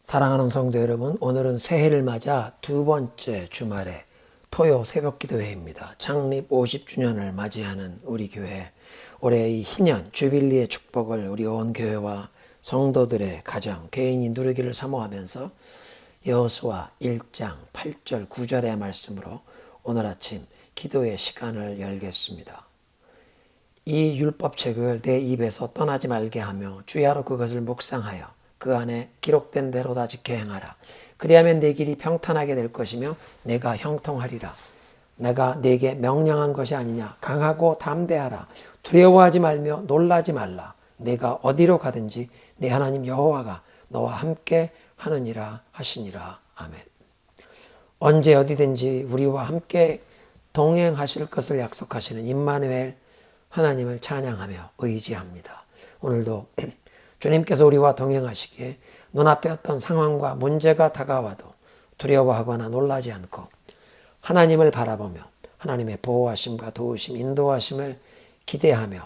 사랑하는 성도 여러분, 오늘은 새해를 맞아 두 번째 주말에 토요 새벽 기도회입니다. 창립 50주년을 맞이하는 우리 교회, 올해 이 희년 주빌리의 축복을 우리 온 교회와 성도들의 가정, 개인이 누리기를 사모하면서 여호수아 1장 8절 9절의 말씀으로 오늘 아침 기도의 시간을 열겠습니다. 이 율법책을 내 입에서 떠나지 말게 하며 주야로 그것을 묵상하여 그 안에 기록된 대로 다 지켜 행하라. 그리하면 내 길이 평탄하게 될 것이며 내가 형통하리라. 내가 네게 명령한 것이 아니냐. 강하고 담대하라. 두려워하지 말며 놀라지 말라. 내가 어디로 가든지 내 하나님 여호와가 너와 함께 하느니라 하시니라. 아멘. 언제 어디든지 우리와 함께 동행하실 것을 약속하시는 임마누엘 하나님을 찬양하며 의지합니다. 오늘도 주님께서 우리와 동행하시기에 눈앞에 어떤 상황과 문제가 다가와도 두려워하거나 놀라지 않고 하나님을 바라보며 하나님의 보호하심과 도우심, 인도하심을 기대하며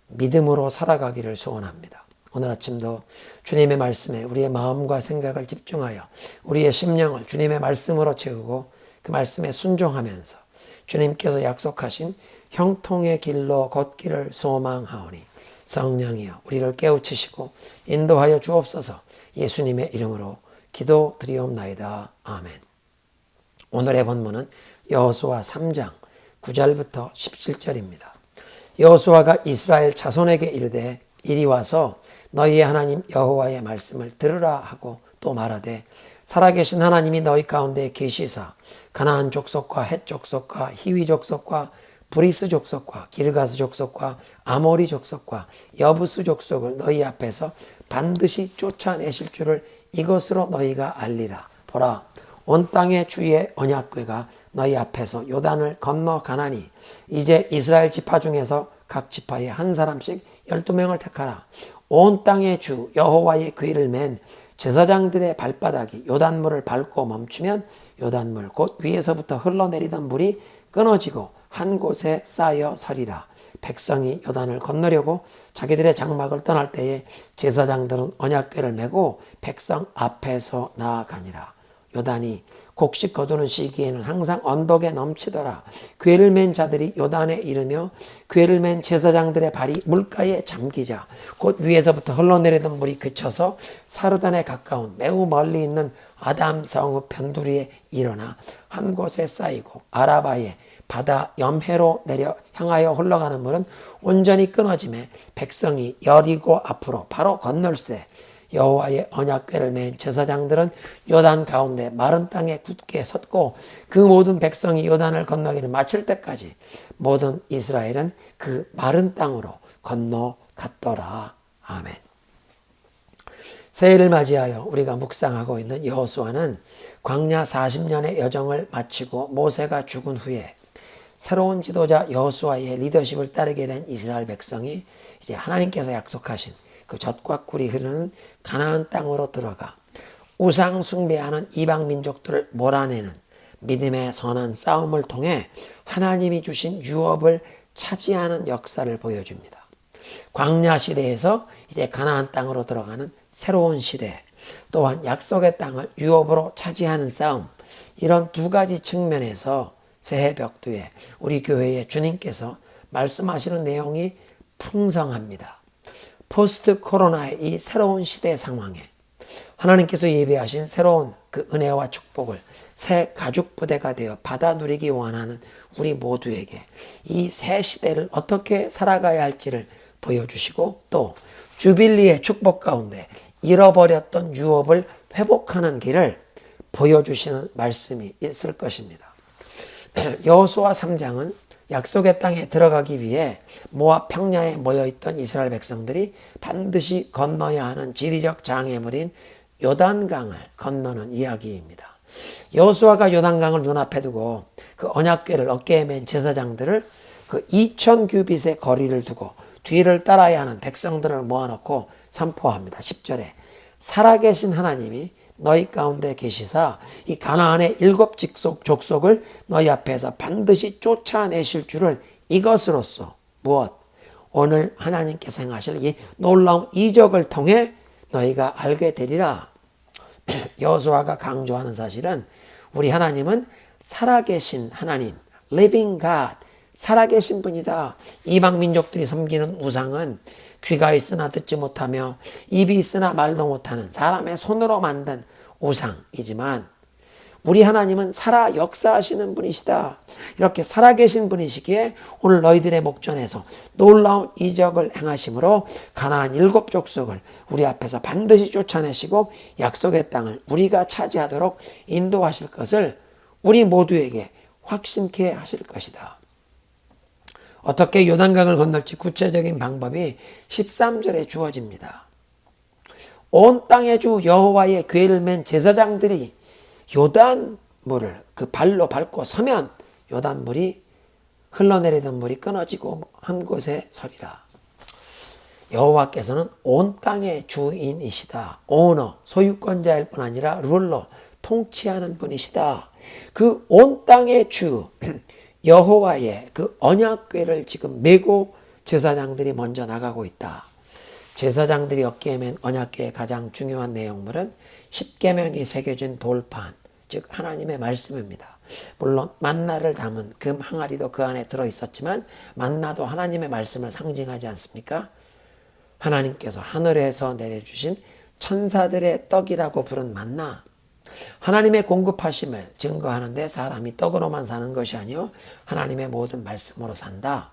믿음으로 살아가기를 소원합니다. 오늘 아침도 주님의 말씀에 우리의 마음과 생각을 집중하여 우리의 심령을 주님의 말씀으로 채우고 그 말씀에 순종하면서 주님께서 약속하신 형통의 길로 걷기를 소망하오니 성령이여 우리를 깨우치시고 인도하여 주옵소서. 예수님의 이름으로 기도드리옵나이다. 아멘. 오늘의 본문은 여호수아 3장 9절부터 17절입니다. 여호수아가 이스라엘 자손에게 이르되 이리 와서 너희의 하나님 여호와의 말씀을 들으라 하고 또 말하되 살아계신 하나님이 너희 가운데 계시사 가나안 족속과 헷 족속과 히위 족속과 브리스 족속과 기르가스 족속과 아모리 족속과 여부스 족속을 너희 앞에서 반드시 쫓아내실 줄을 이것으로 너희가 알리라. 보라, 온 땅의 주의 언약궤가 너희 앞에서 요단을 건너 가나니 이제 이스라엘 지파 중에서 각 지파에 한 사람씩 12명을 택하라. 온 땅의 주 여호와의 궤를 맨 제사장들의 발바닥이 요단물을 밟고 멈추면 요단물 곧 위에서부터 흘러내리던 물이 끊어지고 한 곳에 쌓여 서리라. 백성이 요단을 건너려고 자기들의 장막을 떠날 때에 제사장들은 언약궤를 메고 백성 앞에서 나아가니라. 요단이 곡식 거두는 시기에는 항상 언덕에 넘치더라. 궤를 맨 자들이 요단에 이르며 궤를 맨 제사장들의 발이 물가에 잠기자 곧 위에서부터 흘러내리던 물이 그쳐서 사르단에 가까운 매우 멀리 있는 아담 성읍 변두리에 일어나 한 곳에 쌓이고 아라바에 바다 염해로 내려 향하여 흘러가는 물은 온전히 끊어지매 백성이 여리고 앞으로 바로 건널세. 여호와의 언약궤를 맨 제사장들은 요단 가운데 마른 땅에 굳게 섰고 그 모든 백성이 요단을 건너기를 마칠 때까지 모든 이스라엘은 그 마른 땅으로 건너갔더라. 아멘. 새해를 맞이하여 우리가 묵상하고 있는 여호수아는 광야 40년의 여정을 마치고 모세가 죽은 후에 새로운 지도자 여호수아의 리더십을 따르게 된 이스라엘 백성이 이제 하나님께서 약속하신 그 젖과 꿀이 흐르는 가나안 땅으로 들어가 우상 숭배하는 이방 민족들을 몰아내는 믿음의 선한 싸움을 통해 하나님이 주신 유업을 차지하는 역사를 보여줍니다. 광야 시대에서 이제 가나안 땅으로 들어가는 새로운 시대, 또한 약속의 땅을 유업으로 차지하는 싸움, 이런 두 가지 측면에서 새해 벽두에 우리 교회에 주님께서 말씀하시는 내용이 풍성합니다. 포스트 코로나의 이 새로운 시대 상황에 하나님께서 예비하신 새로운 그 은혜와 축복을 새 가죽 부대가 되어 받아 누리기 원하는 우리 모두에게 이 새 시대를 어떻게 살아가야 할지를 보여주시고 또 주빌리의 축복 가운데 잃어버렸던 유업을 회복하는 길을 보여주시는 말씀이 있을 것입니다. 여호수아 3장은 약속의 땅에 들어가기 위해 모압 평야에 모여있던 이스라엘 백성들이 반드시 건너야 하는 지리적 장애물인 요단강을 건너는 이야기입니다. 여호수아가 요단강을 눈앞에 두고 그 언약궤를 어깨에 맨 제사장들을 그 2000규빗의 거리를 두고 뒤를 따라야 하는 백성들을 모아놓고 선포합니다. 10절에 살아계신 하나님이 너희 가운데 계시사 이 가나안의 7 족속을 너희 앞에서 반드시 쫓아내실 줄을 이것으로써 무엇? 오늘 하나님께서 행하실 이 놀라운 이적을 통해 너희가 알게 되리라. 여호수아가 강조하는 사실은 우리 하나님은 살아계신 하나님, living God, 살아계신 분이다. 이방 민족들이 섬기는 우상은 귀가 있으나 듣지 못하며 입이 있으나 말도 못하는 사람의 손으로 만든 우상이지만 우리 하나님은 살아 역사하시는 분이시다. 이렇게 살아계신 분이시기에 오늘 너희들의 목전에서 놀라운 이적을 행하심으로 가나안 7족속을 우리 앞에서 반드시 쫓아내시고 약속의 땅을 우리가 차지하도록 인도하실 것을 우리 모두에게 확신케 하실 것이다. 어떻게 요단강을 건널지 구체적인 방법이 13절에 주어집니다. 온 땅의 주 여호와의 궤를 맨 제사장들이 요단물을 그 발로 밟고 서면 요단물이 흘러내리던 물이 끊어지고 한 곳에 서리라. 여호와께서는 온 땅의 주인이시다. 오너, 소유권자일 뿐 아니라 룰러, 통치하는 분이시다. 그 온 땅의 주 여호와의 그 언약궤를 지금 메고 제사장들이 먼저 나가고 있다. 제사장들이 어깨에 맨 언약궤의 가장 중요한 내용물은 십계명이 새겨진 돌판, 즉 하나님의 말씀입니다. 물론 만나를 담은 금 항아리도 그 안에 들어있었지만 만나도 하나님의 말씀을 상징하지 않습니까? 하나님께서 하늘에서 내려주신 천사들의 떡이라고 부른 만나, 하나님의 공급하심을 증거하는데 사람이 떡으로만 사는 것이 아니요 하나님의 모든 말씀으로 산다.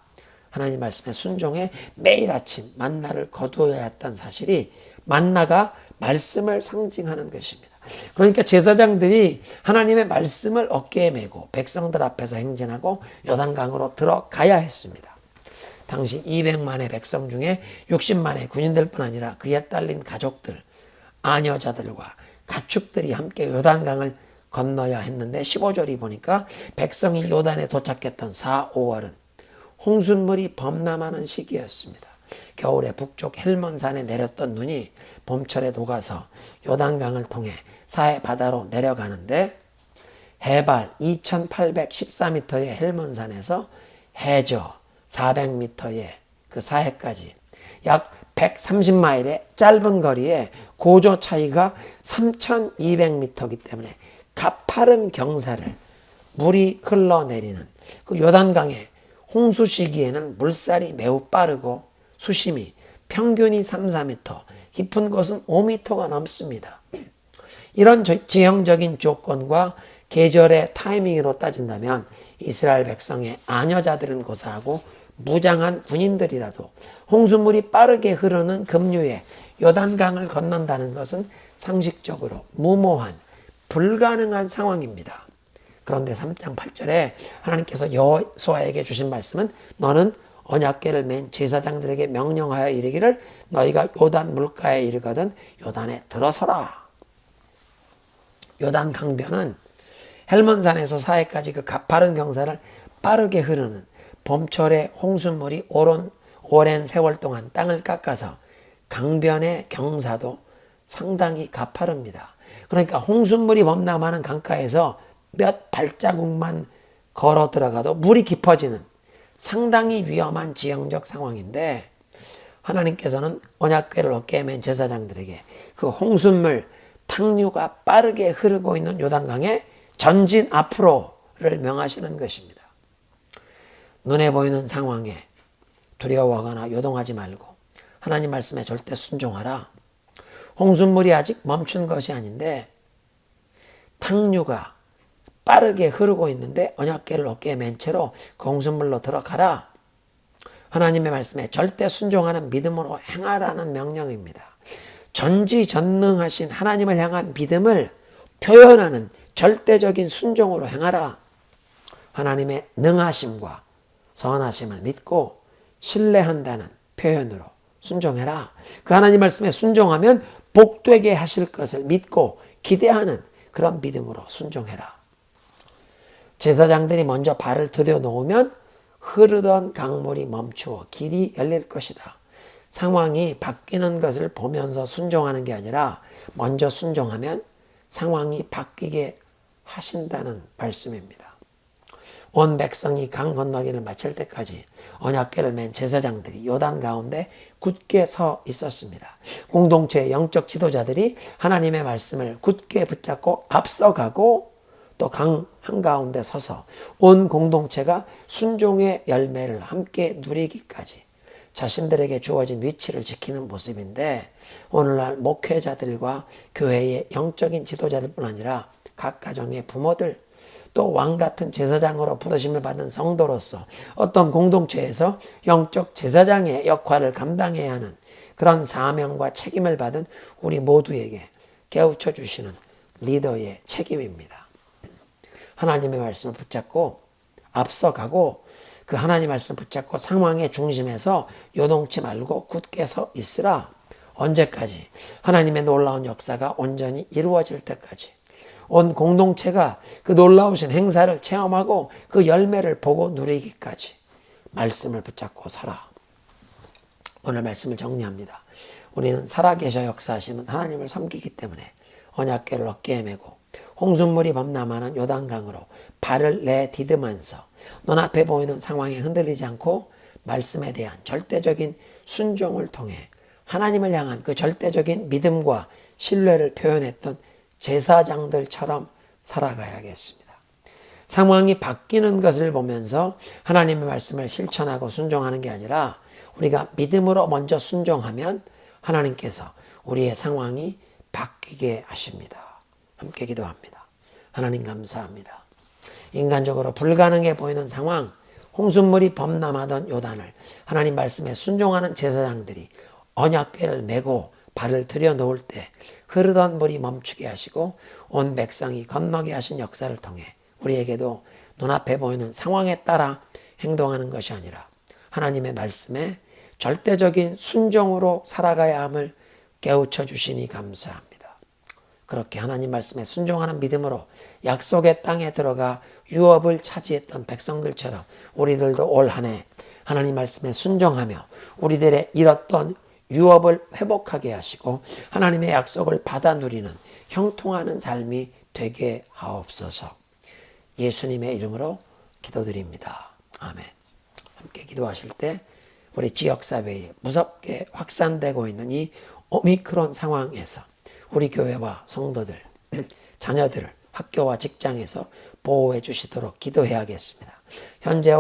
하나님 말씀에 순종해 매일 아침 만나를 거두어야 했던 사실이 만나가 말씀을 상징하는 것입니다. 그러니까 제사장들이 하나님의 말씀을 어깨에 메고 백성들 앞에서 행진하고 요단강으로 들어가야 했습니다. 당시 200만의 백성 중에 60만의 군인들 뿐 아니라 그에 딸린 가족들, 아녀자들과 가축들이 함께 요단강을 건너야 했는데 15절이 보니까 백성이 요단에 도착했던 4, 5월은 홍순물이 범람하는 시기였습니다. 겨울에 북쪽 헬몬산에 내렸던 눈이 봄철에 녹아서 요단강을 통해 사해 바다로 내려가는데 해발 2814m의 헬몬산에서 해저 400m의 그 사해까지 약 130마일의 짧은 거리에 고조 차이가 3200m이기 때문에 가파른 경사를 물이 흘러내리는 그 요단강의 홍수 시기에는 물살이 매우 빠르고 수심이 평균이 3, 4m, 깊은 곳은 5m가 넘습니다. 이런 지형적인 조건과 계절의 타이밍으로 따진다면 이스라엘 백성의 아녀자들은 고사하고 무장한 군인들이라도 홍수물이 빠르게 흐르는 급류에 요단강을 건넌다는 것은 상식적으로 무모한 불가능한 상황입니다. 그런데 3장 8절에 하나님께서 여호수아에게 주신 말씀은 너는 언약궤를 맨 제사장들에게 명령하여 이르기를 너희가 요단 물가에 이르거든 요단에 들어서라. 요단 강변은 헬몬산에서 사해까지 그 가파른 경사를 빠르게 흐르는 봄철에 홍수물이 오랜 세월 동안 땅을 깎아서 강변의 경사도 상당히 가파릅니다. 그러니까 홍수물이 범람하는 강가에서 몇 발자국만 걸어 들어가도 물이 깊어지는 상당히 위험한 지형적 상황인데 하나님께서는 언약궤를 어깨에 맨 제사장들에게 그 홍수물 탕류가 빠르게 흐르고 있는 요단강에 전진 앞으로를 명하시는 것입니다. 눈에 보이는 상황에 두려워하거나 요동하지 말고 하나님 말씀에 절대 순종하라. 홍수물이 아직 멈춘 것이 아닌데 탕류가 빠르게 흐르고 있는데 언약궤를 어깨에 맨 채로 그 홍수물로 들어가라. 하나님의 말씀에 절대 순종하는 믿음으로 행하라는 명령입니다. 전지전능하신 하나님을 향한 믿음을 표현하는 절대적인 순종으로 행하라. 하나님의 능하심과 선하심을 믿고 신뢰한다는 표현으로 순종해라. 그 하나님 말씀에 순종하면 복되게 하실 것을 믿고 기대하는 그런 믿음으로 순종해라. 제사장들이 먼저 발을 들여놓으면 흐르던 강물이 멈추어 길이 열릴 것이다. 상황이 바뀌는 것을 보면서 순종하는 게 아니라 먼저 순종하면 상황이 바뀌게 하신다는 말씀입니다. 온 백성이 강 건너기를 마칠 때까지 언약궤를 맨 제사장들이 요단 가운데 굳게 서 있었습니다. 공동체의 영적 지도자들이 하나님의 말씀을 굳게 붙잡고 앞서가고 또 강 한가운데 서서 온 공동체가 순종의 열매를 함께 누리기까지 자신들에게 주어진 위치를 지키는 모습인데, 오늘날 목회자들과 교회의 영적인 지도자들뿐 아니라 각 가정의 부모들, 또 왕같은 제사장으로 부르심을 받은 성도로서 어떤 공동체에서 영적 제사장의 역할을 감당해야 하는 그런 사명과 책임을 받은 우리 모두에게 깨우쳐 주시는 리더의 책임입니다. 하나님의 말씀을 붙잡고 앞서가고 그 하나님 말씀 붙잡고 상황의 중심에서 요동치 말고 굳게 서 있으라. 언제까지? 하나님의 놀라운 역사가 온전히 이루어질 때까지. 온 공동체가 그 놀라우신 행사를 체험하고 그 열매를 보고 누리기까지 말씀을 붙잡고 서라. 오늘 말씀을 정리합니다. 우리는 살아계셔 역사하시는 하나님을 섬기기 때문에 언약궤를 어깨에 메고 홍순물이 범람하는 요단강으로 발을 내디디면서 눈앞에 보이는 상황에 흔들리지 않고 말씀에 대한 절대적인 순종을 통해 하나님을 향한 그 절대적인 믿음과 신뢰를 표현했던 제사장들처럼 살아가야겠습니다. 상황이 바뀌는 것을 보면서 하나님의 말씀을 실천하고 순종하는 게 아니라 우리가 믿음으로 먼저 순종하면 하나님께서 우리의 상황이 바뀌게 하십니다. 함께 기도합니다. 하나님 감사합니다. 인간적으로 불가능해 보이는 상황, 홍순물이 범람하던 요단을 하나님 말씀에 순종하는 제사장들이 언약궤를 메고 발을 들여놓을 때 흐르던 물이 멈추게 하시고 온 백성이 건너게 하신 역사를 통해 우리에게도 눈앞에 보이는 상황에 따라 행동하는 것이 아니라 하나님의 말씀에 절대적인 순종으로 살아가야 함을 깨우쳐 주시니 감사합니다. 그렇게 하나님 말씀에 순종하는 믿음으로 약속의 땅에 들어가 유업을 차지했던 백성들처럼 우리들도 올 한 해 하나님 말씀에 순종하며 우리들의 잃었던 유업을 회복하게 하시고 하나님의 약속을 받아 누리는 형통하는 삶이 되게 하옵소서. 예수님의 이름으로 기도드립니다. 아멘. 함께 기도하실 때 우리 지역사회에 무섭게 확산되고 있는 이 오미크론 상황에서 우리 교회와 성도들, 자녀들을 학교와 직장에서 보호해 주시도록 기도해야겠습니다. 현재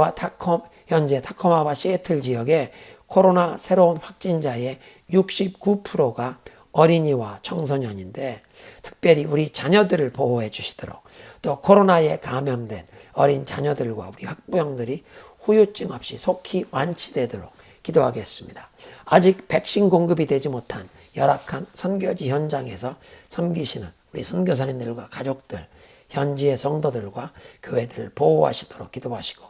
타코마와 시애틀 지역에 코로나 새로운 확진자의 69%가 어린이와 청소년인데 특별히 우리 자녀들을 보호해 주시도록, 또 코로나에 감염된 어린 자녀들과 우리 학부형들이 후유증 없이 속히 완치되도록 기도하겠습니다. 아직 백신 공급이 되지 못한 열악한 선교지 현장에서 섬기시는 우리 선교사님들과 가족들, 현지의 성도들과 교회들을 보호하시도록 기도하시고,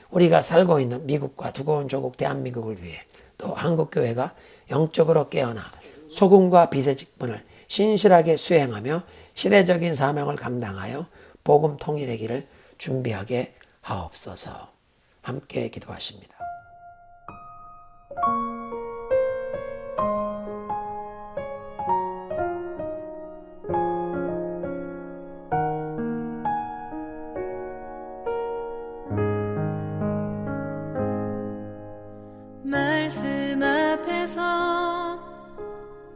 우리가 살고 있는 미국과 두고 온 조국 대한민국을 위해 또 한국교회가 영적으로 깨어나 소금과 빛의 직분을 신실하게 수행하며 시대적인 사명을 감당하여 복음 통일의 길을 준비하게 하옵소서. 함께 기도하십니다. 말씀 앞에서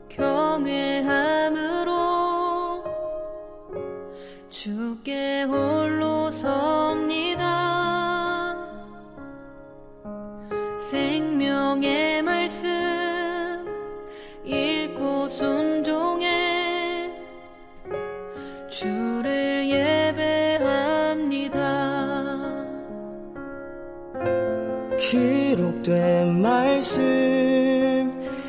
경외함으로 주께 홀로 섭니다. 생명의 말씀 읽고 순종해 주를 예배합니다. 기록된 말씀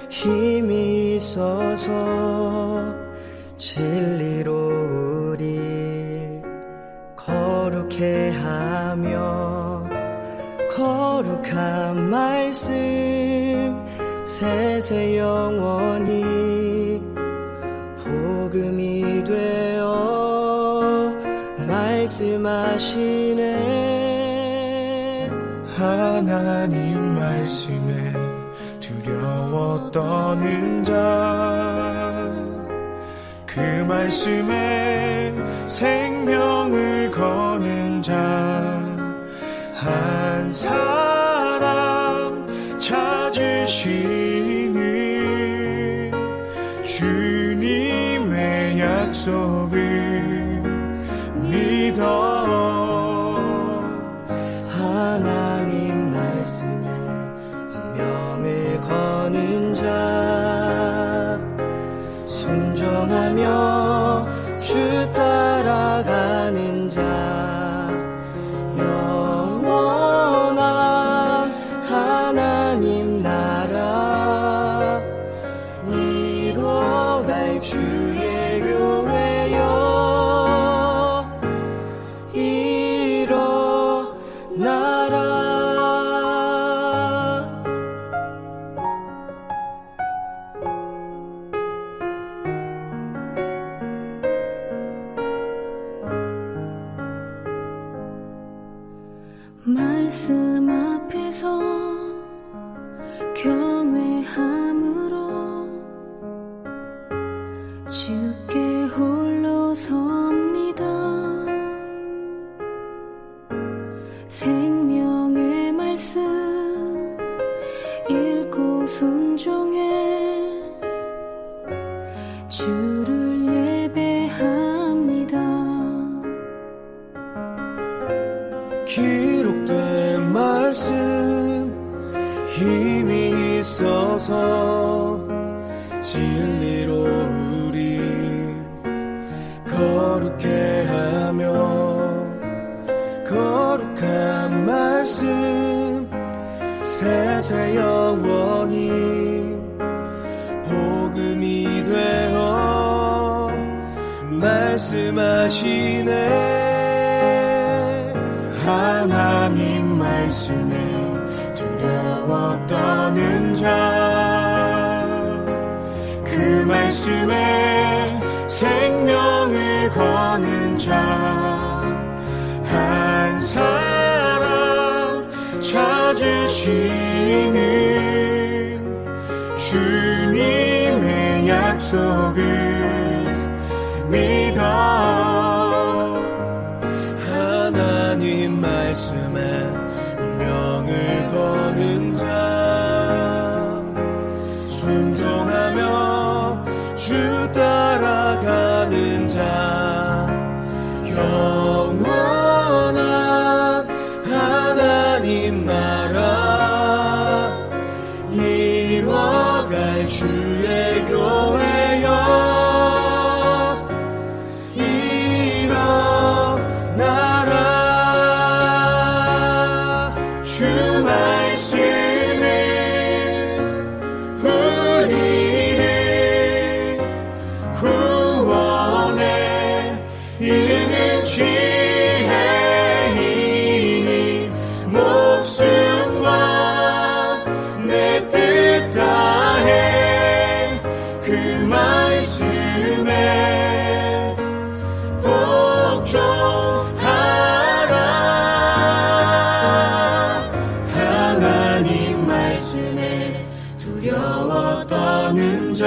힘이 있어서 진리로 우리 거룩해 하며 거룩한 말씀 세세 영원히 복음이 되어 말씀하시네. 하나님 말씀에 두려워 떠는 자, 그 말씀에 생명을 거는 자, 한 사람 찾으시는 주님의 약속을 믿어 하나님 말씀에 운명을 거는 자 순종하며 주 따라가는 자 영원한 하나님 나라 이뤄갈 주의 교회여 일어나라. 말씀 앞에서 경외함으로 주께 홀로 섭니다. 생명의 말씀 읽고 순종해 주를 예배합니다. 기록된 말씀 힘이 있어서 진리로 우리 거룩해 하며 거룩한 말씀 세세 영원히 복음이 되어 말씀하시네. 하나님 말씀에 두려워 떠는 자 그 말씀에 생명을 거는 자 한 사람 찾으시는 주님의 약속을 믿어 하나님 말씀에 운명을 거는 자 순종하며 주 따라가는 자 영원한 하나님 나라 이뤄갈 주의 교회여 일어나라. 주 말씀은 우리를 구원에 이르는 지혜이니 목숨과 내 뜻 다해 그 말씀에 복종하라. 하나님 말씀에 두려워 떠는 자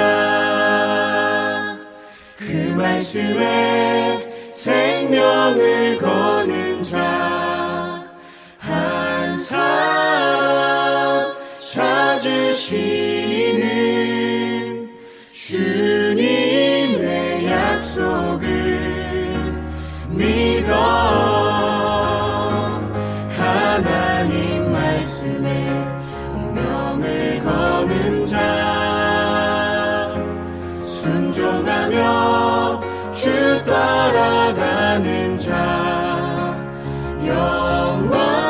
그 말씀에 생명을 거는 자 한 사람 찾으시는 주님의 약속을 믿어 하나님 말씀에 운명을 거는 자 순종하며 주 따라가는 자 영원